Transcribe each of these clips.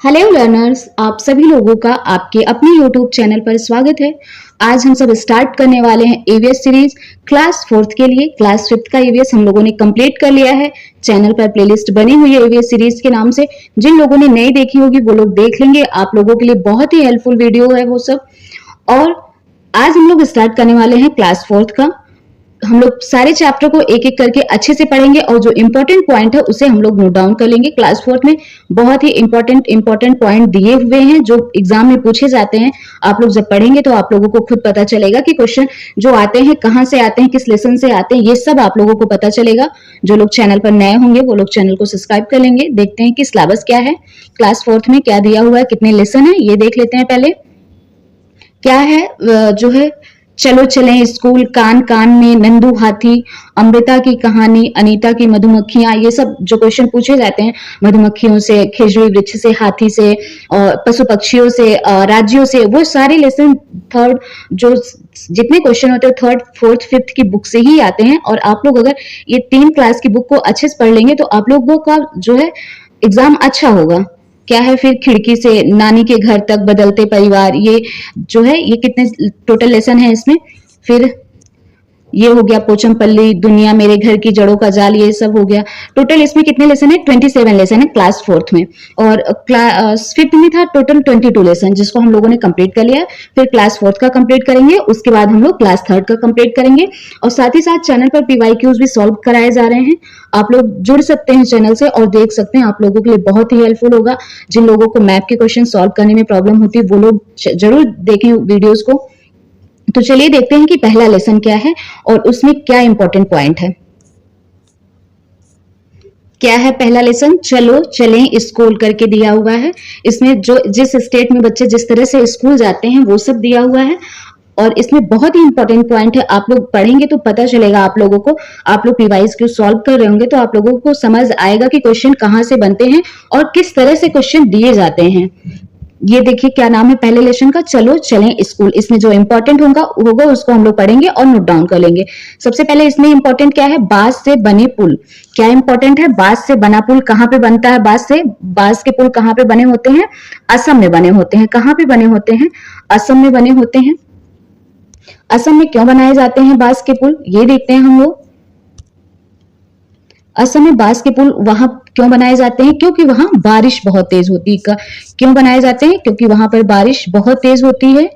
Hello learners, आप सभी लोगों का आपके अपने यूट्यूब चैनल पर स्वागत है। आज हम सब स्टार्ट करने वाले हैं ईवीएस सीरीज क्लास फोर्थ के लिए। क्लास फिफ्थ का ईवीएस हम लोगों ने कंप्लीट कर लिया है। चैनल पर प्लेलिस्ट बनी हुई है ईवीएस सीरीज के नाम से। जिन लोगों ने नहीं देखी होगी वो लोग देख लेंगे। आप लोगों के लिए बहुत ही हेल्पफुल वीडियो है वो सब। और आज हम लोग स्टार्ट करने वाले हैं क्लास फोर्थ का। हम लोग सारे चैप्टर को एक एक करके अच्छे से पढ़ेंगे और जो इंपॉर्टेंट पॉइंट है उसे हम लोग नोट डाउन कर लेंगे। क्लास फोर्थ में बहुत ही इंपॉर्टेंट पॉइंट दिए हुए हैं जो एग्जाम में पूछे जाते हैं। आप लोग जब पढ़ेंगे तो आप लोगों को खुद पता चलेगा कि क्वेश्चन जो आते हैं कहाँ से आते हैं, किस लेसन से आते हैं, ये सब आप लोगों को पता चलेगा। जो लोग चैनल पर नए होंगे वो लोग चैनल को सब्सक्राइब कर लेंगे। देखते हैं कि सिलेबस क्या है, क्लास फोर्थ में क्या दिया हुआ है, कितने लेसन है, ये देख लेते हैं। पहले क्या है जो है, चलो चलें स्कूल, कान कान में, नंदू हाथी, अमृता की कहानी, अनीता की मधुमक्खियां, ये सब जो क्वेश्चन पूछे जाते हैं मधुमक्खियों से, खेजड़ी वृक्ष से, हाथी से, पशु पक्षियों से, राज्यों से, वो सारे लेसन थर्ड जो जितने क्वेश्चन होते हैं थर्ड फोर्थ फिफ्थ की बुक से ही आते हैं। और आप लोग अगर ये 3 क्लास की बुक को अच्छे से पढ़ लेंगे तो आप लोगों का जो है एग्जाम अच्छा होगा। क्या है फिर, खिड़की से नानी के घर तक, बदलते परिवार, ये जो है ये कितने टोटल लेसन है इसमें। फिर ये हो गया पोचमपल्ली, दुनिया, मेरे घर की जड़ों का जाल, ये सब हो गया। टोटल इसमें कितने लेसन है? 27 लेसन है क्लास फोर्थ में। और क्लास फिफ्थ में था टोटल 22 लेसन, जिसको हम लोगों ने कंप्लीट कर लिया। फिर क्लास फोर्थ का कंप्लीट करेंगे, उसके बाद हम लोग क्लास थर्ड का कंप्लीट करेंगे। और साथ ही साथ चैनल पर पीवाईक्यूज भी सॉल्व कराए जा रहे हैं। आप लोग जुड़ सकते हैं चैनल से और देख सकते हैं, आप लोगों के लिए बहुत ही हेल्पफुल होगा। जिन लोगों को मैप के क्वेश्चन सॉल्व करने में प्रॉब्लम होती है वो लोग जरूर देखें वीडियोज को। तो चलिए देखते हैं कि पहला लेसन क्या है और उसमें क्या इंपॉर्टेंट पॉइंट है। क्या है पहला लेसन? चलो चलें स्कूल करके दिया हुआ है। इसमें जो जिस स्टेट में बच्चे जिस तरह से स्कूल जाते हैं वो सब दिया हुआ है। और इसमें बहुत ही इंपॉर्टेंट पॉइंट है, आप लोग पढ़ेंगे तो पता चलेगा आप लोगों को। आप लोग पीवाईज क्यू सॉल्व कर रहे होंगे तो आप लोगों को समझ आएगा कि क्वेश्चन कहाँ से बनते हैं और किस तरह से क्वेश्चन दिए जाते हैं। ये देखिए क्या नाम है पहले लेसन का, चलो चलें स्कूल। इसमें जो इंपॉर्टेंट होगा उसको हम लोग पढ़ेंगे और नोट डाउन कर लेंगे। सबसे पहले इसमें इंपॉर्टेंट क्या है? बांस से बने पुल। क्या इंपॉर्टेंट है? बांस से बना पुल कहाँ पे बनता है? बांस के पुल कहाँ पे बने होते हैं? असम में बने होते हैं। कहाँ पे बने होते हैं? असम में बने होते हैं। असम में क्यों बनाए जाते हैं बांस के पुल, ये देखते हैं हम लोग। असम में बांस के पुल वहां क्यों बनाए जाते हैं? क्योंकि वहां बारिश बहुत तेज होती है। क्यों बनाए जाते हैं? क्योंकि वहां पर बारिश बहुत तेज होती है।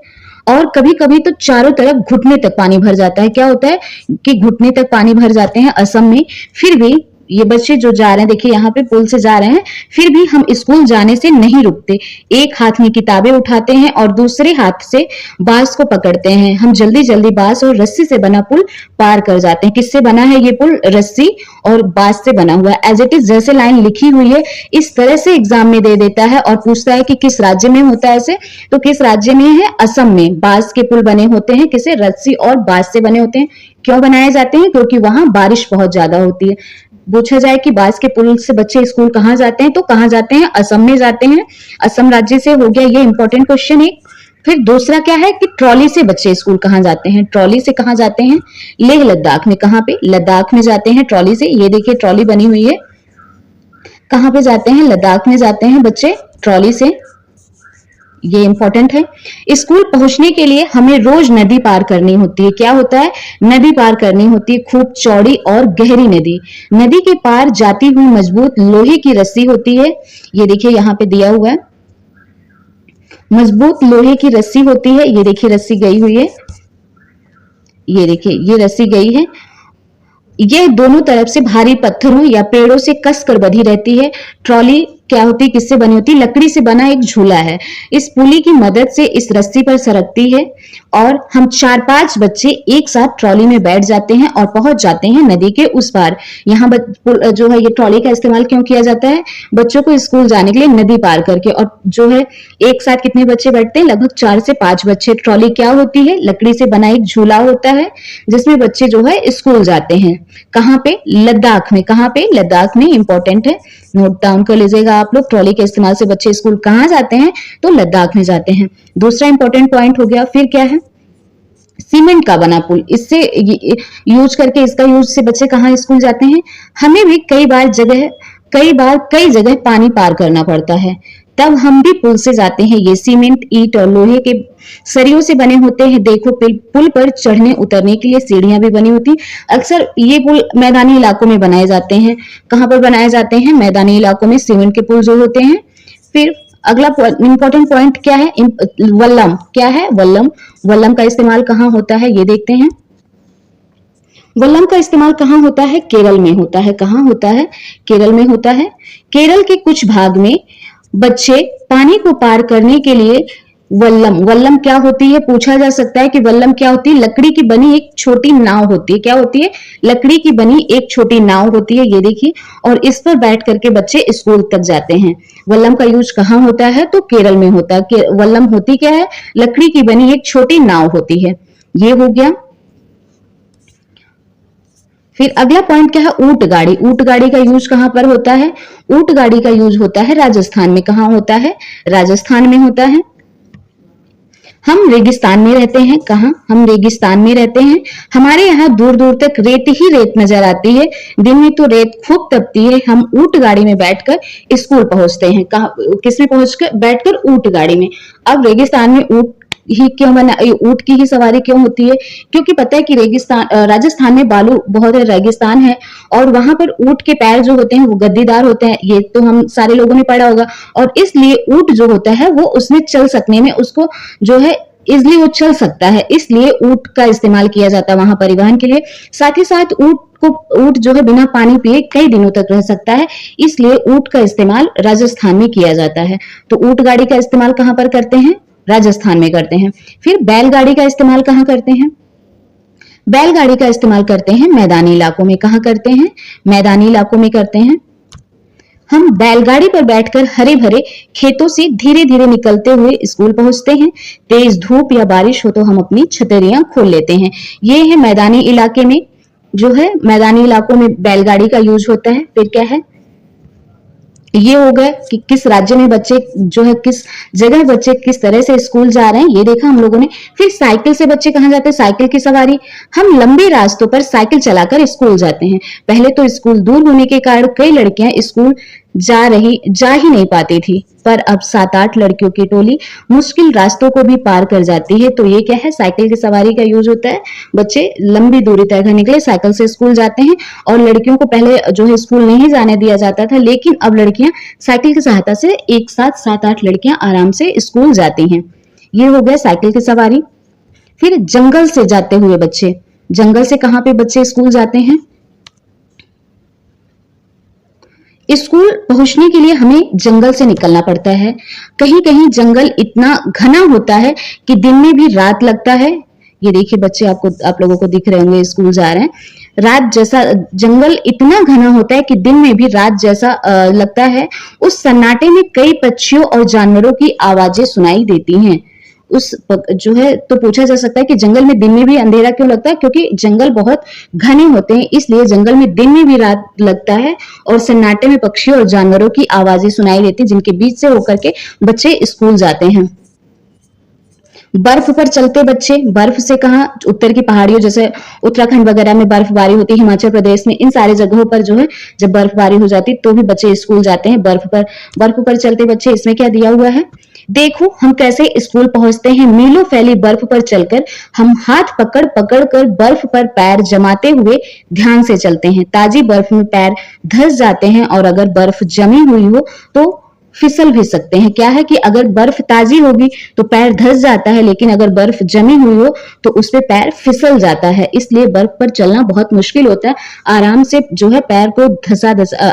और कभी कभी तो चारों तरफ घुटने तक पानी भर जाता है। क्या होता है कि घुटने तक पानी भर जाते हैं असम में। फिर भी ये बच्चे जो जा रहे हैं, देखिए यहाँ पे पुल से जा रहे हैं, फिर भी हम स्कूल जाने से नहीं रुकते। एक हाथ में किताबें उठाते हैं और दूसरे हाथ से बांस को पकड़ते हैं। हम जल्दी जल्दी बांस और रस्सी से बना पुल पार कर जाते हैं। किससे बना है ये पुल? रस्सी और बांस से बना हुआ है। एज इट इज जैसे लाइन लिखी हुई है इस तरह से एग्जाम में दे देता है और पूछता है कि किस राज्य में होता है ऐसे, तो किस राज्य में है? असम में। बांस के पुल बने होते हैं किसे? रस्सी और बांस से बने होते हैं। क्यों बनाए जाते हैं? क्योंकि वहां बारिश बहुत ज्यादा होती है। पूछा जाए कि बांस के पुल से बच्चे स्कूल कहाँ जाते हैं, तो कहाँ जाते हैं? असम में जाते हैं। असम राज्य से हो गया ये इंपॉर्टेंट क्वेश्चन एक। फिर दूसरा क्या है कि ट्रॉली से बच्चे स्कूल कहाँ जाते हैं? ट्रॉली से कहाँ जाते हैं? लेह लद्दाख में। कहाँ पे? लद्दाख में जाते हैं ट्रॉली से। ये देखिए ट्रॉली बनी हुई है। कहाँ पे जाते हैं? लद्दाख में जाते हैं बच्चे ट्रॉली से। ये इंपॉर्टेंट है। स्कूल पहुंचने के लिए हमें रोज नदी पार करनी होती है। क्या होता है? नदी पार करनी होती है, खूब चौड़ी और गहरी नदी। नदी के पार जाती हुई मजबूत लोहे की रस्सी होती है। ये देखिए यहाँ पे दिया हुआ है, मजबूत लोहे की रस्सी होती है। ये देखिए रस्सी गई हुई है। ये देखिए ये रस्सी गई है। यह दोनों तरफ से भारी पत्थरों या पेड़ों से कसकर बंधी रहती है। ट्रॉली क्या होती है, किससे बनी होती है? लकड़ी से बना एक झूला है। इस पुली की मदद से इस रस्सी पर सरकती है और हम 4-5 बच्चे एक साथ ट्रॉली में बैठ जाते हैं और पहुंच जाते हैं नदी के उस पार। यहाँ जो है ये ट्रॉली का इस्तेमाल क्यों किया जाता है? बच्चों को स्कूल जाने के लिए नदी पार करके। और जो है एक साथ कितने बच्चे बैठते हैं? लगभग 4 से 5 बच्चे। ट्रॉली क्या होती है? लकड़ी से बना एक झूला होता है जिसमें बच्चे जो है स्कूल जाते हैं। कहाँ पे? लद्दाख में। कहाँ पे? लद्दाख में। इंपॉर्टेंट है, नोट डाउन कर लीजिएगा आप लोग। ट्रॉली के इस्तेमाल से बच्चे स्कूल कहाँ जाते हैं? तो लद्दाख में जाते हैं। दूसरा इंपॉर्टेंट पॉइंट हो गया। फिर क्या है? सीमेंट का बना पुल। इससे यूज करके, इसका यूज से बच्चे कहाँ स्कूल जाते हैं? हमें भी कई जगह पानी पार करना पड़ता है। तब हम भी पुल से जाते हैं। ये सीमेंट, ईंट और लोहे के सरियों से बने होते हैं। देखो पुल पर चढ़ने उतरने के लिए सीढ़ियां भी बनी होती। अक्सर ये पुल मैदानी इलाकों में बनाए जाते हैं। कहाँ पर बनाए जाते हैं? मैदानी इलाकों में सीमेंट के पुल जो होते हैं। फिर अगला इंपॉर्टेंट पॉइंट क्या है? वल्लम। क्या है? वल्लम। वल्लम का इस्तेमाल कहाँ होता है ये देखते हैं। वल्लम का इस्तेमाल कहाँ होता है? केरल में होता है। कहाँ होता है? केरल में होता है। केरल के कुछ भाग में बच्चे पानी को पार करने के लिए वल्लम, वल्लम क्या होती है? पूछा जा सकता है कि वल्लम क्या होती है? लकड़ी की बनी एक छोटी नाव होती है। क्या होती है? लकड़ी की बनी एक छोटी नाव होती है, ये देखिए, और इस पर बैठ करके बच्चे स्कूल तक जाते हैं। वल्लम का यूज कहाँ होता है? तो केरल में होता है। वल्लम होती क्या है? लकड़ी की बनी एक छोटी नाव होती है। ये हो गया। फिर अगला पॉइंट क्या है? ऊंट गाड़ी। ऊंट गाड़ी का यूज कहां पर होता है? ऊंट गाड़ी का यूज होता है राजस्थान में। कहां होता है? राजस्थान में होता है। हम रेगिस्तान में रहते हैं। कहां? हम रेगिस्तान में रहते हैं। हमारे यहाँ दूर दूर तक रेत ही रेत नजर आती है। दिन में तो रेत खूब तपती है। हम ऊंट गाड़ी में बैठकर स्कूल पहुंचते हैं। कहा? किसमें पहुंचकर? बैठकर ऊंट गाड़ी में। अब रेगिस्तान में ऊंट ही क्यों बना? ऊंट की ही सवारी क्यों होती है? क्योंकि पता है कि रेगिस्तान, राजस्थान में बालू बहुत है, रेगिस्तान है, और वहां पर ऊंट के पैर जो होते हैं वो गद्दीदार होते हैं। ये तो हम सारे लोगों ने पढ़ा होगा। और इसलिए ऊंट जो होता है वो उसमें चल सकने में, उसको जो है इजिली वो चल सकता है, इसलिए ऊंट का इस्तेमाल किया जाता है वहां परिवहन के लिए। साथ ही साथ ऊंट जो है बिना पानी पिए कई दिनों तक रह सकता है, इसलिए ऊंट का इस्तेमाल राजस्थान में किया जाता है। तो ऊंट गाड़ी का इस्तेमाल कहां पर करते हैं? राजस्थान में करते हैं। फिर बैलगाड़ी का इस्तेमाल कहां करते हैं? बैलगाड़ी का इस्तेमाल करते हैं मैदानी इलाकों में। कहां करते हैं? मैदानी इलाकों में करते हैं। हम बैलगाड़ी पर बैठकर हरे भरे खेतों से धीरे धीरे निकलते हुए स्कूल पहुंचते हैं। तेज धूप या बारिश हो तो हम अपनी छतरियां खोल लेते हैं। ये है मैदानी इलाके में, जो है मैदानी इलाकों में बैलगाड़ी का यूज होता है। फिर क्या है? ये हो गए कि किस राज्य में बच्चे जो है, किस जगह बच्चे किस तरह से स्कूल जा रहे हैं, ये देखा हम लोगों ने। फिर साइकिल से बच्चे कहाँ जाते हैं? साइकिल की सवारी। हम लंबे रास्तों पर साइकिल चलाकर स्कूल जाते हैं। पहले तो स्कूल दूर होने के कारण कई लड़कियां स्कूल जा ही नहीं पाती थी, पर अब 7-8 लड़कियों की टोली मुश्किल रास्तों को भी पार कर जाती है। तो ये क्या है? साइकिल की सवारी का यूज होता है। बच्चे लंबी दूरी तय करने के लिए साइकिल से स्कूल जाते हैं। और लड़कियों को पहले जो है स्कूल नहीं जाने दिया जाता था, लेकिन अब लड़कियां साइकिल की सहायता से एक साथ 7-8 लड़कियां आराम से स्कूल जाती हैं। ये हो गया साइकिल की सवारी। फिर जंगल से जाते हुए बच्चे। जंगल से कहां पे बच्चे स्कूल जाते हैं? स्कूल पहुंचने के लिए हमें जंगल से निकलना पड़ता है। कहीं कहीं जंगल इतना घना होता है कि दिन में भी रात लगता है। ये देखिए बच्चे, आप लोगों को दिख रहे होंगे, स्कूल जा रहे हैं। रात जैसा जंगल इतना घना होता है कि दिन में भी रात जैसा लगता है। उस सन्नाटे में कई पक्षियों और जानवरों की आवाजें सुनाई देती हैं। जो है, तो पूछा जा सकता है कि जंगल में दिन में भी अंधेरा क्यों लगता है? क्योंकि जंगल बहुत घने होते हैं, इसलिए जंगल में दिन में भी रात लगता है। और सन्नाटे में पक्षियों और जानवरों की आवाजें सुनाई देती हैं, जिनके बीच से होकर के बच्चे स्कूल जाते हैं। बर्फ पर चलते बच्चे। बर्फ से कहा? उत्तर की पहाड़ियों, जैसे उत्तराखंड वगैरह में बर्फबारी होती है, हिमाचल प्रदेश में, इन सारी जगहों पर जो है जब बर्फबारी हो जाती तो भी बच्चे स्कूल जाते हैं बर्फ पर चलते बच्चे। इसमें क्या दिया हुआ है? देखो हम कैसे स्कूल पहुंचते हैं। मीलों फैली बर्फ पर चलकर हम हाथ पकड़ पकड़ कर बर्फ पर पैर जमाते हुए ध्यान से चलते हैं। ताजी बर्फ में पैर धंस जाते हैं, और अगर बर्फ जमी हुई हो तो फिसल भी सकते हैं। क्या है कि अगर बर्फ ताजी होगी तो पैर धंस जाता है, लेकिन अगर बर्फ जमी हुई हो तो उस पे पैर फिसल जाता है। इसलिए बर्फ पर चलना बहुत मुश्किल होता है। आराम से जो है पैर को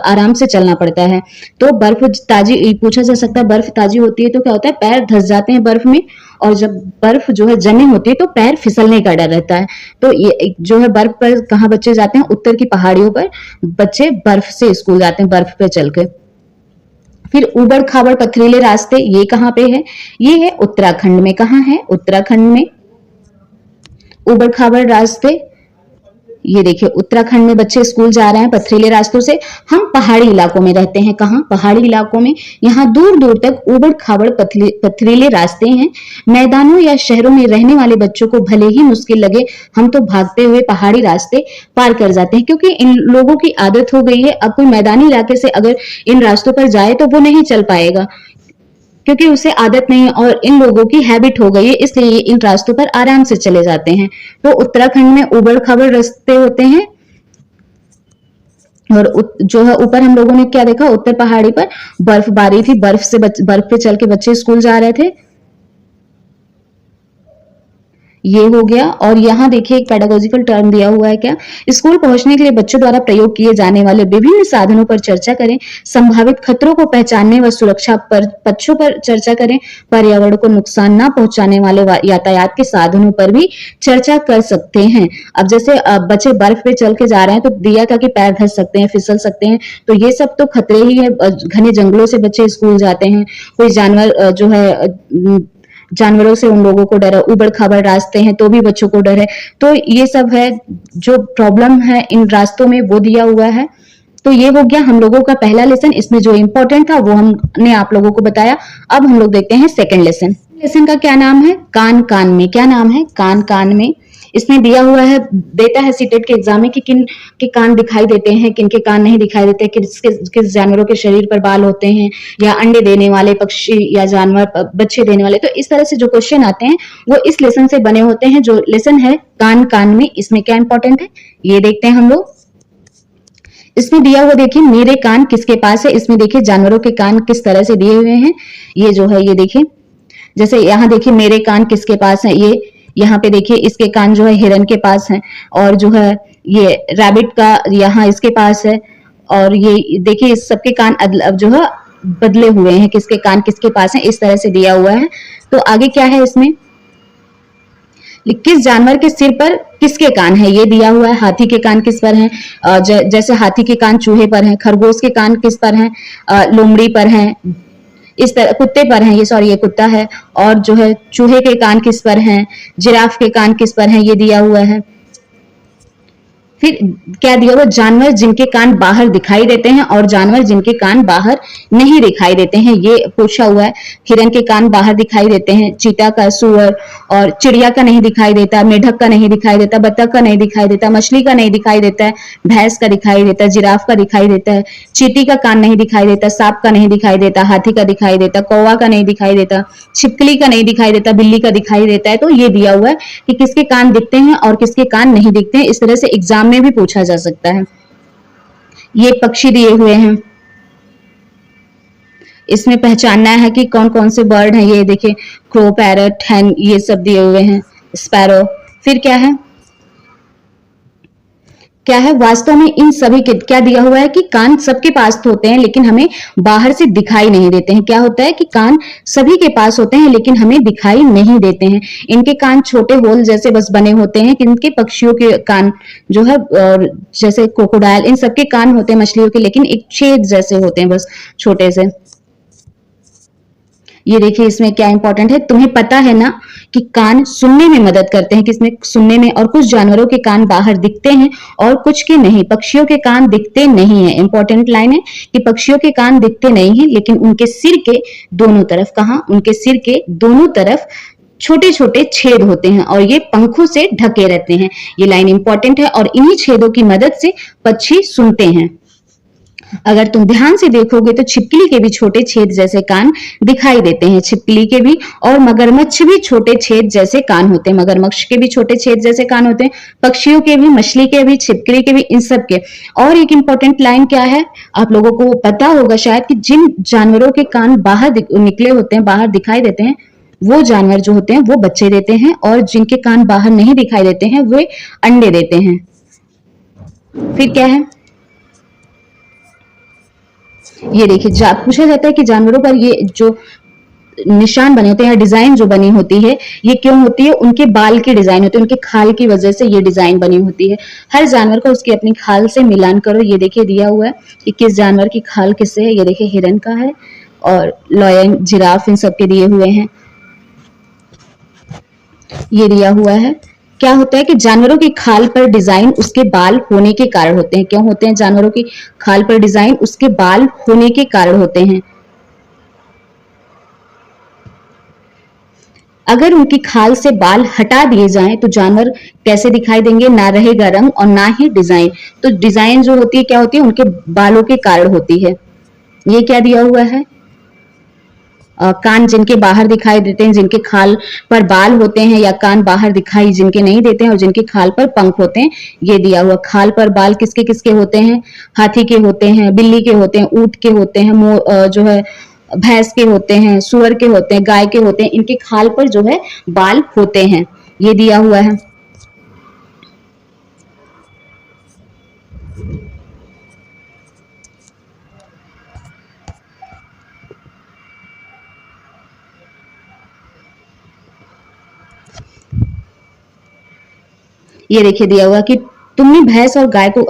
आराम से चलना पड़ता है। तो बर्फ ताजी, पूछा जा सकता है बर्फ ताजी होती है तो क्या होता है? पैर धंस जाते हैं बर्फ में। और जब बर्फ जो है जमी होती है तो पैर फिसलने का डर रहता है। तो ये जो है बर्फ पर कहाँ बच्चे जाते हैं? उत्तर की पहाड़ियों पर बच्चे बर्फ से स्कूल जाते हैं, बर्फ पे चलकर। फिर उबड़ खाबड़ पथरीले रास्ते, ये कहाँ पे है? ये है उत्तराखंड में। कहाँ है? उत्तराखंड में उबड़ खाबड़ रास्ते। ये देखिए उत्तराखंड में बच्चे स्कूल जा रहे हैं पथरीले रास्तों से। हम पहाड़ी इलाकों में रहते हैं। कहाँ? पहाड़ी इलाकों में। यहाँ दूर दूर तक उबड़ खाबड़ पथरीले रास्ते हैं। मैदानों या शहरों में रहने वाले बच्चों को भले ही मुश्किल लगे, हम तो भागते हुए पहाड़ी रास्ते पार कर जाते हैं, क्योंकि इन लोगों की आदत हो गई है। अब कोई मैदानी इलाके से अगर इन रास्तों पर जाए तो वो नहीं चल पाएगा। क्योंकि उसे आदत नहीं है और इन लोगों की हैबिट हो गई है, इसलिए ये इन रास्तों पर आराम से चले जाते हैं। तो उत्तराखंड में उबड़ खाबड़ रास्ते होते हैं और जो है ऊपर हम लोगों ने क्या देखा, उत्तर पहाड़ी पर बर्फबारी थी, बर्फ पे चल के बच्चे स्कूल जा रहे थे। ये हो गया। और यहाँ देखिए एक पेडागोजिकल टर्म दिया हुआ है क्या, स्कूल पहुंचने के लिए बच्चों द्वारा प्रयोग किए जाने वाले विभिन्न साधनों पर चर्चा करें, संभावित खतरों को पहचानने व सुरक्षा पर पक्षों पर चर्चा करें, पर्यावरण को नुकसान न पहुंचाने वाले यातायात के साधनों पर भी चर्चा कर सकते हैं। अब जैसे बच्चे बर्फ पे चल के जा रहे हैं तो दिया था कि पैर धस सकते हैं, फिसल सकते हैं, तो ये सब तो खतरे ही है। घने जंगलों से बच्चे स्कूल जाते हैं, कोई जानवर जो है, जानवरों से उन लोगों को डर है, उबड़ खाबड़ रास्ते हैं तो भी बच्चों को डर है। तो ये सब है जो प्रॉब्लम है इन रास्तों में, वो दिया हुआ है। तो ये हो गया हम लोगों का पहला लेसन, इसमें जो इंपॉर्टेंट था वो हमने आप लोगों को बताया। अब हम लोग देखते हैं सेकंड लेसन। लेसन का क्या नाम है, कान कान में। क्या नाम है, कान कान में। इसमें दिया हुआ है, देता है सीटेट के एग्जाम में कि किन के कान दिखाई देते हैं, किन के कान नहीं दिखाई देते, किस जानवरों के शरीर पर बाल होते हैं, या अंडे देने वाले पक्षी या जानवर बच्चे देने वाले। तो इस तरह से जो क्वेश्चन आते हैं वो इस लेसन से बने होते हैं। जो लेसन है कान कान में, इसमें क्या इंपॉर्टेंट है ये देखते हैं हम लोग। इसमें दिया हुआ देखिए, मेरे कान किसके पास है। इसमें देखिए जानवरों के कान किस तरह से दिए हुए हैं। ये जो है ये देखिए, जैसे यहाँ देखिए मेरे कान किसके पास है, ये यहाँ पे देखिए इसके कान जो है हिरन के पास है, और जो है ये रैबिट का यहाँ इसके पास है, और ये देखिए इस सबके कान अब जो है बदले हुए हैं, किसके कान किसके पास है, इस तरह से दिया हुआ है। तो आगे क्या है इसमें, किस जानवर के सिर पर किसके कान है ये दिया हुआ है। हाथी के कान किस पर हैं, जैसे हाथी के कान चूहे पर हैं, खरगोश के कान किस पर हैं, लोमड़ी पर हैं, इस तरह कुत्ते पर हैं, ये सॉरी ये कुत्ता है, और जो है चूहे के कान किस पर हैं, जिराफ के कान किस पर हैं, ये दिया हुआ है। फिर क्या दिया हुआ, जानवर जिनके कान बाहर दिखाई देते हैं और जानवर जिनके कान बाहर नहीं दिखाई देते हैं, ये पूछा हुआ है। हिरन के कान बाहर दिखाई देते हैं, चीता का, सुअर और चिड़िया का नहीं दिखाई देता, मेढक का नहीं दिखाई देता, बतख का नहीं दिखाई देता, मछली का नहीं दिखाई देता है, भैंस का दिखाई देता है, जिराफ का दिखाई देता है, चींटी का कान नहीं दिखाई देता, सांप का नहीं दिखाई देता, हाथी का दिखाई देता, कौवा का नहीं दिखाई देता, छिपकली का नहीं दिखाई देता, बिल्ली का दिखाई देता है। तो ये दिया हुआ है कि किसके कान दिखते हैं और किसके कान नहीं दिखते हैं। इस तरह से एग्जाम में भी पूछा जा सकता है। ये पक्षी दिए हुए हैं, इसमें पहचानना है कि कौन कौन से बर्ड हैं। ये देखिए क्रो, पैरट, हैन, ये सब दिए हुए हैं, स्पैरो। फिर क्या है वास्तव में इन सभी के क्या दिया हुआ है कि कान सबके पास होते हैं लेकिन हमें बाहर से दिखाई नहीं देते हैं। क्या होता है कि कान सभी के पास होते हैं लेकिन हमें दिखाई नहीं देते हैं। इनके कान छोटे होल जैसे बस बने होते हैं, इनके पक्षियों के कान जो है और जैसे क्रोकोडाइल, इन सबके कान होते हैं मछलियों के, लेकिन एक छेद जैसे होते हैं बस छोटे से। ये देखिए इसमें क्या इंपॉर्टेंट है, तुम्हें पता है ना कि कान सुनने में मदद करते हैं, किसमें, सुनने में, और कुछ जानवरों के कान बाहर दिखते हैं और कुछ के नहीं। पक्षियों के कान दिखते नहीं है, इंपॉर्टेंट लाइन है कि पक्षियों के कान दिखते नहीं है, लेकिन उनके सिर के दोनों तरफ, कहा, उनके सिर के दोनों तरफ छोटे छोटे छेद होते हैं और ये पंखों से ढके रहते हैं। ये लाइन इंपॉर्टेंट है और इन्हीं छेदों की मदद से पक्षी सुनते हैं। अगर तुम ध्यान से देखोगे तो छिपकली के भी छोटे छेद जैसे कान दिखाई देते हैं, छिपकली के भी, और मगरमच्छ भी छोटे छेद जैसे कान होते हैं, मगरमच्छ के भी छोटे छेद जैसे कान होते हैं, पक्षियों के भी, मछली के भी, छिपकली के भी, इन सब के। और एक इंपॉर्टेंट लाइन क्या है, आप लोगों को पता होगा शायद कि जिन जानवरों के कान बाहर निकले होते हैं, बाहर दिखाई देते हैं, वो जानवर जो होते हैं वो बच्चे देते हैं, और जिनके कान बाहर नहीं दिखाई देते हैं वे अंडे देते हैं। फिर क्या है, ये देखिए पूछा जाता है कि जानवरों पर ये जो निशान बने होते हैं या डिजाइन जो बनी होती है ये क्यों होती है, उनके बाल की डिजाइन होती है, उनके खाल की वजह से ये डिजाइन बनी होती है। हर जानवर को उसकी अपनी खाल से मिलान करो। ये देखिए दिया हुआ है कि किस जानवर की खाल किससे है। ये देखिए हिरन का है और लॉयन, जिराफ, इन सब के दिए हुए हैं। ये दिया हुआ है। क्या होता है कि जानवरों की खाल पर डिजाइन उसके बाल होने के कारण होते हैं। क्यों होते हैं जानवरों की खाल पर डिजाइन, उसके बाल होने के कारण होते हैं। अगर उनकी खाल से बाल हटा दिए जाएं तो जानवर कैसे दिखाई देंगे, ना रहेगा रंग और ना ही डिजाइन। तो डिजाइन जो होती है क्या होती है, उनके बालों के कारण होती है। ये क्या दिया हुआ है, कान जिनके बाहर दिखाई देते हैं, जिनके खाल पर बाल होते हैं, या कान बाहर दिखाई जिनके नहीं देते हैं और जिनके खाल पर पंख होते हैं। ये दिया हुआ खाल पर बाल किसके किसके होते हैं? हाथी के होते हैं, बिल्ली के होते हैं, ऊंट के होते हैं, जो है भैंस के होते हैं, सुअर के होते हैं, गाय के होते हैं। इनके खाल पर जो है बाल होते हैं। ये दिया हुआ है। ये देखिए दिया हुआ कि तुमने भैंस और गाय को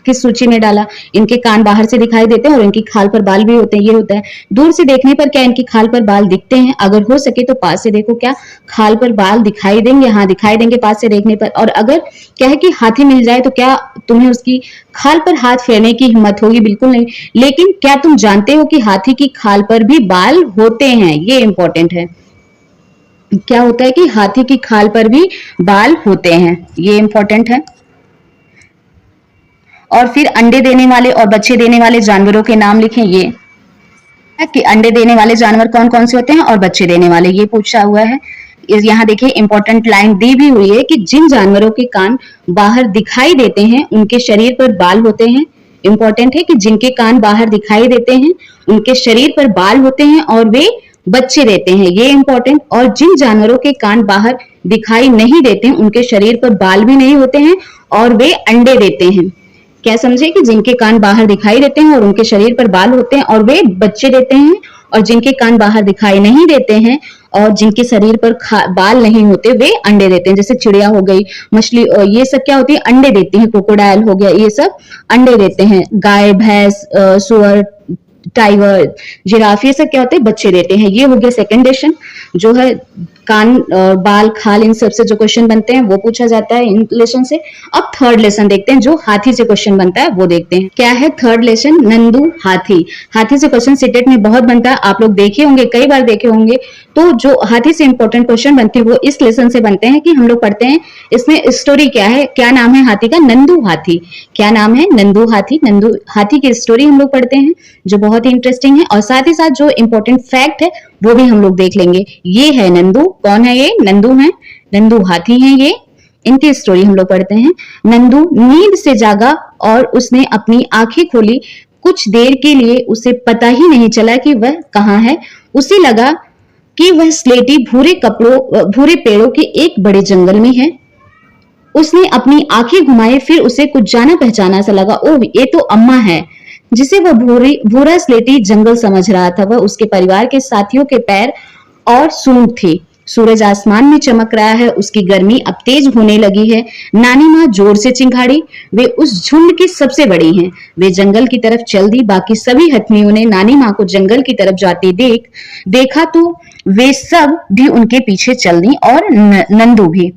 किस सूची में डाला। इनके कान बाहर से दिखाई देते हैं और इनकी खाल पर बाल भी होते हैं। ये होता है। दूर से देखने पर क्या इनकी खाल पर बाल दिखते हैं? अगर हो सके तो पास से देखो, क्या खाल पर बाल दिखाई देंगे? हाँ, दिखाई देंगे पास से देखने पर। और अगर क्या है कि हाथी मिल जाए तो क्या तुम्हें उसकी खाल पर हाथ फेरने की हिम्मत होगी? बिल्कुल नहीं। लेकिन क्या तुम जानते हो कि हाथी की खाल पर भी बाल होते हैं? ये इंपॉर्टेंट है। क्या होता है कि हाथी की खाल पर भी बाल होते हैं। ये इंपॉर्टेंट है। और फिर अंडे देने वाले और बच्चे देने वाले जानवरों के नाम लिखें। ये कि अंडे देने वाले जानवर कौन कौन से होते हैं और बच्चे देने वाले, ये पूछा हुआ है। यहाँ देखिए इंपॉर्टेंट लाइन दी भी हुई है कि जिन जानवरों के कान बाहर दिखाई देते हैं उनके शरीर पर बाल होते हैं। इंपॉर्टेंट है कि जिनके कान बाहर दिखाई देते हैं उनके शरीर पर बाल होते हैं और वे बच्चे देते हैं। ये इंपॉर्टेंट। और जिन जानवरों के कान बाहर दिखाई नहीं देते हैं उनके शरीर पर बाल भी नहीं होते हैं और वे अंडे देते हैं। क्या समझे कि जिनके कान बाहर दिखाई देते हैं और उनके शरीर पर बाल होते हैं और वे बच्चे देते हैं, और जिनके कान बाहर दिखाई नहीं देते हैं और जिनके शरीर पर बाल नहीं होते वे अंडे देते हैं। जैसे चिड़िया हो गई, मछली, ये सब क्या होती है? अंडे देती है। क्रोकोडाइल हो गया, ये सब अंडे देते हैं। गाय, भैंस, सुअर, टाइगर, जिराफ, ये सब क्या होते हैं? बच्चे देते हैं। ये हो गया सेकंड लेसन, जो है कान, बाल, खाल, इन सब से जो क्वेश्चन बनते हैं वो पूछा जाता है इन लेसन से। अब थर्ड लेसन देखते हैं, जो हाथी से क्वेश्चन बनता है वो देखते हैं। क्या है थर्ड लेसन? नंदू हाथी। हाथी से क्वेश्चन सीटेट में बहुत बनता है, आप लोग देखे होंगे, कई बार देखे होंगे। तो जो हाथी से इंपॉर्टेंट क्वेश्चन बनते हैं वो इस लेसन से बनते हैं कि हम लोग पढ़ते हैं इसमें स्टोरी क्या है। क्या नाम है हाथी का? नंदू हाथी। क्या नाम है? नंदू हाथी। नंदू हाथी की स्टोरी हम लोग पढ़ते हैं, जो बहुत ही इंटरेस्टिंग है। और साथ ही साथ जो इंपॉर्टेंट फैक्ट है वो भी हम लोग देख लेंगे। ये है नंदू। कौन है ये? नंदू है। नंदू हाथी है ये। इनकी स्टोरी हम लोग पढ़ते हैं। नंदू नींद से जागा और उसने अपनी आंखें खोली। कुछ देर के लिए उसे पता ही नहीं चला कि वह कहाँ है। उसे लगा कि वह स्लेटी भूरे पेड़ों के एक बड़े जंगल में है। उसने अपनी आंखें घुमाई, फिर उसे कुछ जाना पहचाना सा लगा। ओह, ये तो अम्मा है, जिसे वह भूरा स्लेटी जंगल समझ रहा था। वह उसके परिवार के साथियों के पैर और सूंड थी। सूरज आसमान में चमक रहा है, उसकी गर्मी अब तेज होने लगी है। नानी माँ जोर से चिंगाड़ी। वे उस झुंड की सबसे बड़ी हैं। वे जंगल की तरफ चल दी। बाकी सभी हथनियों ने नानी माँ को जंगल की तरफ जाते देखा तो वे सब भी उनके पीछे चल दी, और नंदू भी।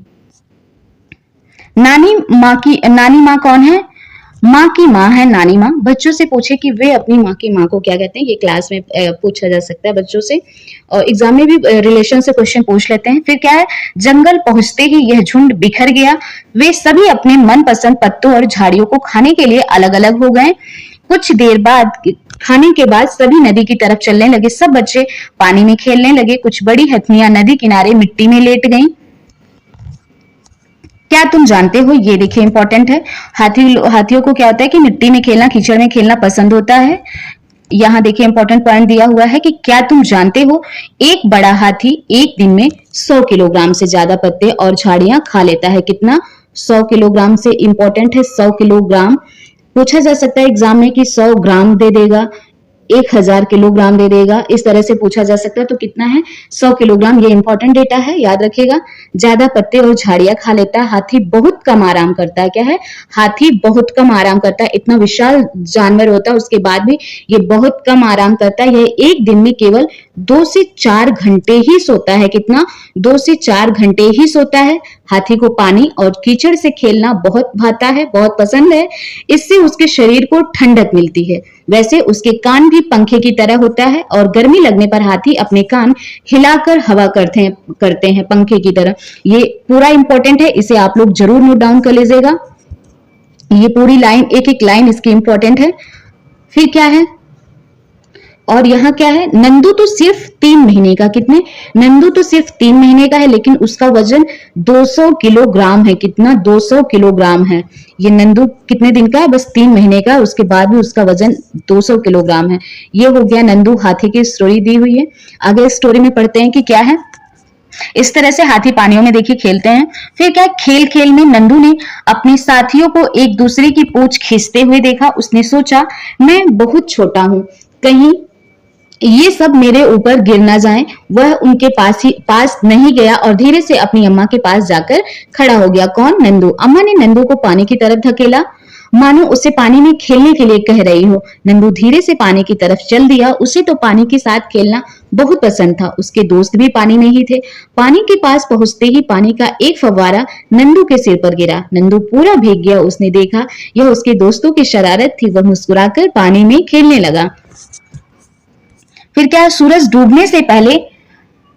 नानी माँ कौन है? माँ की माँ है नानी माँ। बच्चों से पूछे कि वे अपनी माँ की माँ को क्या कहते हैं। ये क्लास में पूछा जा सकता है बच्चों से, और एग्जाम में भी रिलेशन से क्वेश्चन पूछ लेते हैं। फिर क्या है? जंगल पहुंचते ही यह झुंड बिखर गया। वे सभी अपने मनपसंद पत्तों और झाड़ियों को खाने के लिए अलग अलग हो गए। कुछ देर बाद खाने के बाद सभी नदी की तरफ चलने लगे। सब बच्चे पानी में खेलने लगे। कुछ बड़ी हथनियां नदी किनारे मिट्टी में लेट गईं। क्या तुम जानते हो? ये देखिए इंपॉर्टेंट है। हाथियों को क्या होता है कि मिट्टी में खेलना, कीचड़ में खेलना पसंद होता है। यहाँ देखिए इंपॉर्टेंट पॉइंट दिया हुआ है कि क्या तुम जानते हो एक बड़ा हाथी एक दिन में 100 किलोग्राम से ज्यादा पत्ते और झाड़ियां खा लेता है। कितना? 100 किलोग्राम से। इंपॉर्टेंट है 100 किलोग्राम। पूछा जा सकता है एग्जाम में कि 100 ग्राम दे देगा, 1000 किलोग्राम दे देगा, इस तरह से पूछा जा सकता है। तो कितना है? 100 किलोग्राम। ये इंपॉर्टेंट डेटा है, याद रखिएगा। ज्यादा पत्ते और झाड़ियां खा लेता है। हाथी बहुत कम आराम करता है। क्या है? हाथी बहुत कम आराम करता है। इतना विशाल जानवर होता है उसके बाद भी ये बहुत कम आराम करता है। यह एक दिन में केवल 2 से 4 घंटे ही सोता है। कितना? 2 से 4 घंटे ही सोता है। हाथी को पानी और कीचड़ से खेलना बहुत भाता है, बहुत पसंद है। इससे उसके शरीर को ठंडक मिलती है। वैसे उसके कान भी पंखे की तरह होता है, और गर्मी लगने पर हाथी अपने कान हिलाकर हवा करते हैं पंखे की तरह। ये पूरा इंपॉर्टेंट है, इसे आप लोग जरूर नोट डाउन कर लीजिएगा। ये पूरी लाइन, एक एक लाइन इसकी इंपॉर्टेंट है। फिर क्या है? और यहाँ क्या है, नंदू तो सिर्फ 3 महीने का, कितने, नंदू तो सिर्फ 3 महीने का है, लेकिन उसका वजन 200 किलोग्राम है। कितना, 200 किलोग्राम है। ये नंदू कितने दिन का है, बस 3 महीने का, उसके बाद भी उसका वजन 200 किलोग्राम है। ये हो गया नंदू हाथी की स्टोरी दी हुई है। आगे स्टोरी में पढ़ते हैं कि क्या है। इस तरह से हाथी पानियों में देखिए खेलते हैं। फिर क्या, खेल खेल में नंदू ने अपने साथियों को एक दूसरे की पूंछ खींचते हुए देखा। उसने सोचा, मैं बहुत छोटा हूं, कहीं ये सब मेरे ऊपर गिर ना जाएं। वह उनके पास नहीं गया और धीरे से अपनी अम्मा के पास जाकर खड़ा हो गया। कौन, नंदू। अम्मा ने नंदू को पानी की तरफ धकेला, मानो उसे पानी में खेलने के लिए कह रही हो। नंदू धीरे से पानी की तरफ चल दिया। उसे तो पानी के साथ खेलना बहुत पसंद था। उसके दोस्त भी पानी में ही थे। पानी के पास पहुंचते ही पानी का एक फव्वारा नंदू के सिर पर गिरा। नंदू पूरा भीग गया। उसने देखा यह उसके दोस्तों की शरारत थी। वह मुस्कुराकर पानी में खेलने लगा। फिर क्या, सूरज डूबने से पहले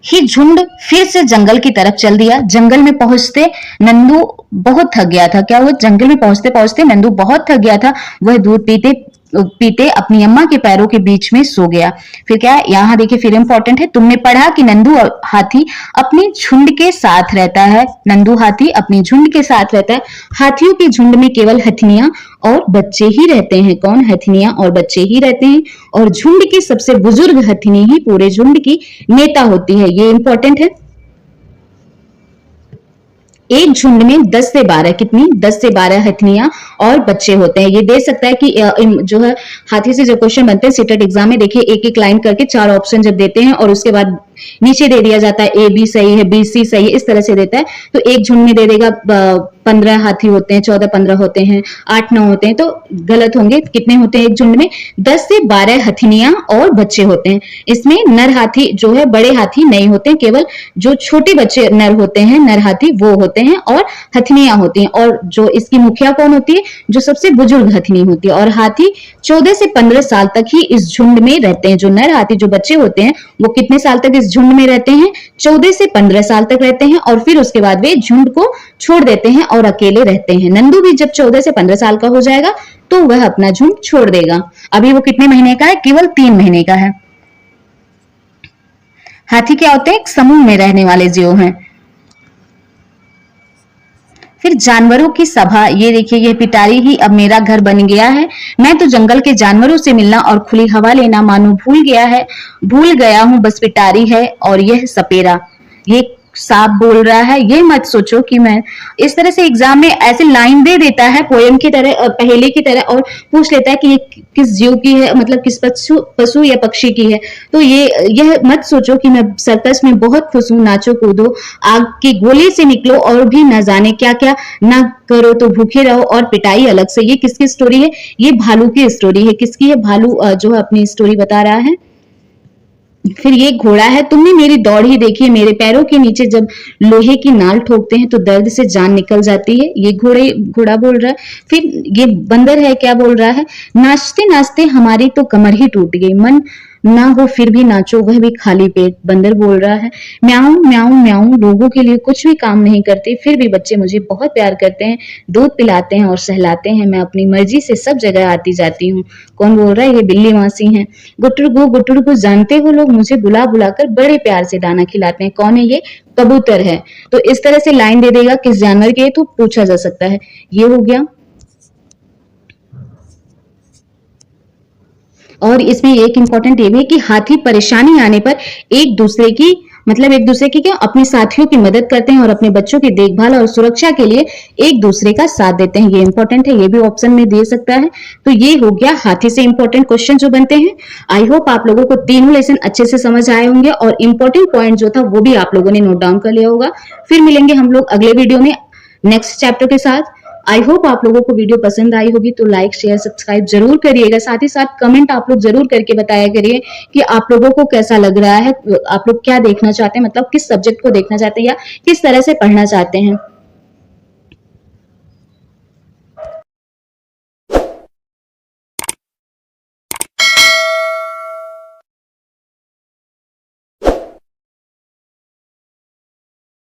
ही झुंड फिर से जंगल की तरफ चल दिया। जंगल में पहुंचते नंदू बहुत थक गया था। क्या हुआ, जंगल में पहुंचते पहुंचते नंदू बहुत थक गया था। वह दूध पीते पीते अपनी अम्मा के पैरों के बीच में सो गया। फिर क्या, यहाँ देखिए फिर इंपॉर्टेंट है, तुमने पढ़ा कि नंदू हाथी अपने झुंड के साथ रहता है। नंदू हाथी अपनी झुंड के साथ रहता है। हाथियों के झुंड में केवल हथनियां और बच्चे ही रहते हैं। कौन, हथनियां और बच्चे ही रहते हैं। और झुंड की सबसे बुजुर्ग हथनी ही पूरे झुंड की नेता होती है। ये इंपॉर्टेंट है। एक झुंड में 10 से 12, कितनी, 10 से 12 हथनियां और बच्चे होते हैं। ये दे सकता है कि जो है हाथी से जो क्वेश्चन बनते हैं सीटेट एग्जाम में, देखिए एक एक लाइन करके 4 ऑप्शन जब देते हैं और उसके बाद नीचे दे दिया जाता है ए बी सही है, बी सी सही है, इस तरह से देता है। तो एक झुंड में दे देगा 15 हाथी होते हैं, 14-15 होते हैं, 8-9 होते हैं, तो गलत होंगे। कितने होते हैं एक झुंड में, 10 से 12 हथनियां और बच्चे होते हैं। इसमें नर हाथी जो है, बड़े हाथी नहीं होते, केवल जो छोटे बच्चे नर होते हैं, नर हाथी वो होते हैं और हथनियां होती हैं। और जो इसकी मुखिया कौन होती है, जो सबसे बुजुर्ग हथनी होती है। और हाथी 14 से 15 साल तक ही इस झुंड में रहते हैं। जो नर हाथी, जो बच्चे होते हैं, वो कितने साल तक इस झुंड में रहते हैं, 14 से 15 साल तक रहते हैं। और फिर उसके बाद वे झुंड को छोड़ देते हैं और अकेले रहते हैं। नंदू भी जब 14 से 15 साल का हो जाएगा तो वह अपना झुंड छोड़ देगा। अभी वो कितने महीने का है, केवल 3 महीने का है। हाथी क्या होते हैं, एक समूह में रहने वाले जीव हैं। फिर जानवरों की सभा, ये देखिए, यह पिटारी ही अब मेरा घर बन गया है। मैं तो जंगल के जानवरों से मिलना और खुली हवा लेना मानो भूल गया हूं। बस पिटारी है और यह सपेरा। ये सांप बोल रहा है। ये मत सोचो कि मैं, इस तरह से एग्जाम में ऐसे लाइन दे देता है पोयम की तरह, पहेली की तरह, और पूछ लेता है कि ये किस जीव की है, मतलब किस पशु या पक्षी की है। तो यह मत सोचो कि मैं सर्कस में बहुत खुश हूं, नाचो कूदो, आग के गोले से निकलो और भी न जाने क्या क्या ना करो तो भूखे रहो और पिटाई अलग से। ये किसकी स्टोरी है, ये भालू की स्टोरी है। किसकी है, भालू जो है अपनी स्टोरी बता रहा है। फिर ये घोड़ा है, तुमने मेरी दौड़ ही देखी है, मेरे पैरों के नीचे जब लोहे की नाल ठोकते हैं तो दर्द से जान निकल जाती है। ये घोड़ा बोल रहा है। फिर ये बंदर है, क्या बोल रहा है, नाचते नाचते हमारी तो कमर ही टूट गई, मन ना हो फिर भी नाचो, वह भी खाली पेट। बंदर बोल रहा है, म्याऊं म्याऊं म्याऊं, लोगों के लिए कुछ भी काम नहीं करते, फिर भी बच्चे मुझे बहुत प्यार करते हैं, दूध पिलाते हैं और सहलाते हैं, मैं अपनी मर्जी से सब जगह आती जाती हूँ। कौन बोल रहा है, ये बिल्ली मासी है। गुटुरगु जानते हो लोग मुझे बुला बुलाकर बड़े प्यार से दाना खिलाते हैं। कौन है ये, कबूतर है। तो इस तरह से लाइन दे देगा किस जानवर के, तो पूछा जा सकता है। ये हो गया। और इसमें एक इंपॉर्टेंट ये भी है कि हाथी परेशानी आने पर एक दूसरे की क्या, अपने साथियों की मदद करते हैं और अपने बच्चों की देखभाल और सुरक्षा के लिए एक दूसरे का साथ देते हैं। ये इंपॉर्टेंट है, ये भी ऑप्शन में दे सकता है। तो ये हो गया हाथी से इंपॉर्टेंट क्वेश्चन जो बनते हैं। आई होप आप लोगों को तीनों लेसन अच्छे से समझ आए होंगे और इंपॉर्टेंट पॉइंट जो था वो भी आप लोगों ने नोट डाउन कर लिया होगा। फिर मिलेंगे हम लोग अगले वीडियो में नेक्स्ट चैप्टर के साथ। आई होप आप लोगों को वीडियो पसंद आई होगी, तो लाइक शेयर सब्सक्राइब जरूर करिएगा। साथ ही साथ कमेंट आप लोग जरूर करके बताया करिए कि आप लोगों को कैसा लग रहा है, आप लोग क्या देखना चाहते हैं, मतलब किस सब्जेक्ट को देखना चाहते हैं या किस तरह से पढ़ना चाहते हैं।